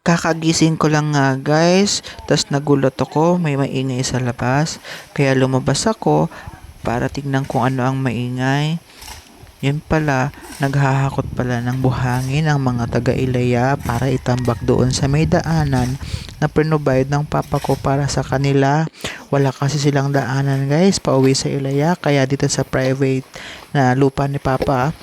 Kakagising ko lang nga guys, tas nagulat ako, may maingay sa labas. Kaya lumabas ako para tignan kung ano ang maingay. Yun pala, naghahakot pala ng buhangin ang mga taga-Ilaya para itambak doon sa may daanan na provide ng papa ko para sa kanila. Wala kasi silang daanan guys, pauwi sa Ilaya, kaya dito sa private na lupa ni papa,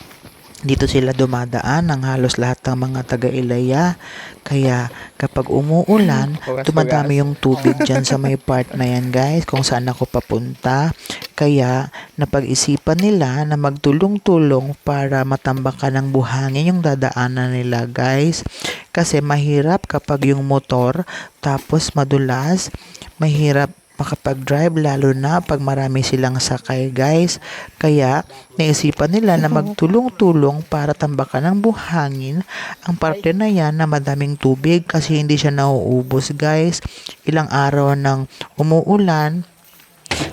dito sila dumadaan ng halos lahat ng mga taga-Ilaya. Kaya kapag umuulan, dumadami yung tubig dyan sa may part na yan guys, kung saan ako papunta. Kaya napag-isipan nila na magtulong-tulong para matambakan ng buhangin yung dadaanan nila guys. Kasi mahirap kapag yung motor tapos madulas, mahirap makapag-drive lalo na pag marami silang sakay guys. Kaya naisipan nila na magtulong-tulong para tambakan ng buhangin ang parte na yan na madaming tubig kasi hindi siya nauubos guys. Ilang araw nang umuulan,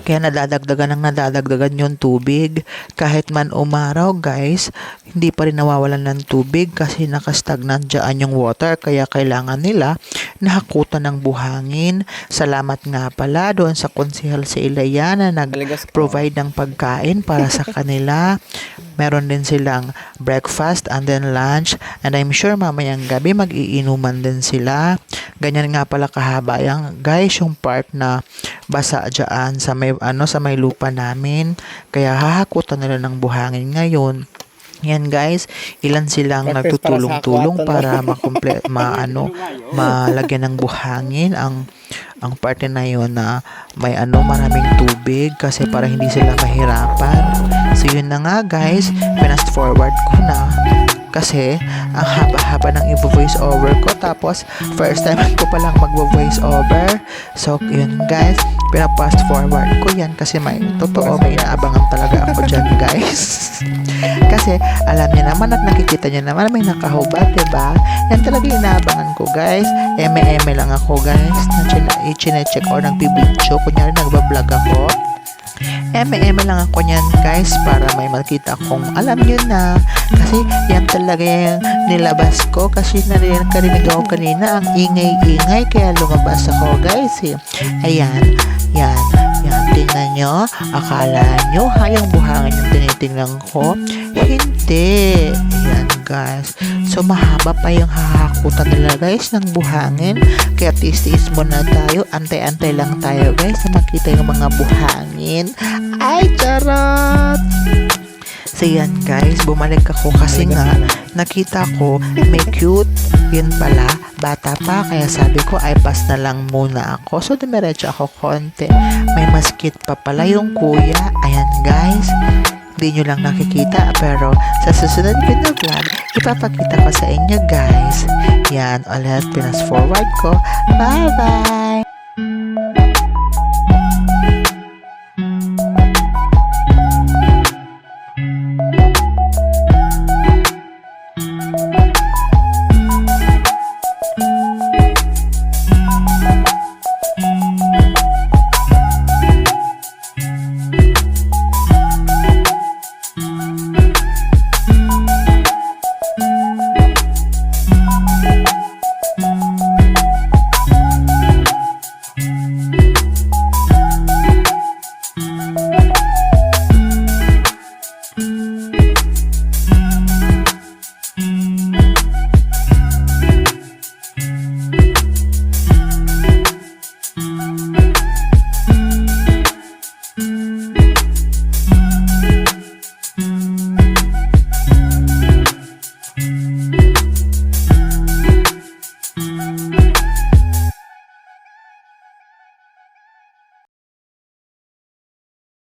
kaya nadadagdagan yung tubig. Kahit man umaraw guys, hindi pa rin nawawalan ng tubig kasi nakastagnant dyan yung water. Kaya kailangan nila nahakutan ng buhangin. Salamat nga pala doon sa konsehal sa Ilaya na nag-provide ng pagkain para sa kanila. Meron din silang breakfast and then lunch. And I'm sure mamayang gabi mag-iinuman din sila. Ganyan nga pala kahaba yung guys yung part na basa dyan sa may lupa namin. Kaya hahakutan nila ng buhangin ngayon. Yan guys, ilan silang nagtutulong-tulong para malagyan ng buhangin ang parte na yon na may maraming tubig kasi para hindi sila mahirapan. So yun na nga guys, fast forward ko na kasi ang haba-haba ng i-voice over ko, tapos first time ko palang mag-voice over. So yun guys, pina-fast forward ko yan kasi may inaabangan talaga ako dyan guys. Kasi alam niyo naman at nakikita niyo naman may nakahubad, diba? Yan talaga inaabangan ko guys. Eme lang ako guys, i-check or nagpibidyo, kunyari nagbablog ako. Eme lang ako niyan guys para may makita kong alam nyo na. Kasi yan talaga yung nilabas ko kasi narinig ako kanina ang ingay-ingay kaya lumabas ako guys eh. Ayan, yan, tingnan nyo, akala nyo hayang buhangin yung tinitingnan ko, hindi. Ayan guys, so mahaba pa yung hahakutan nila guys ng buhangin, kaya tiis-tiis muna tayo, antay-antay lang tayo guys na makita yung mga buhangin. Ay, charot! So yan guys, bumalik ako kasi nga nakita ko may cute, yun pala bata pa, kaya sabi ko ay pass na lang muna ako. So dumiretso ako konti, may maskit pa pala yung kuya. Ayan guys, hindi nyo lang nakikita pero sa susunod ko na vlog ipapakita ko sa inyo guys. Yan ulit, pinas forward ko. Bye bye!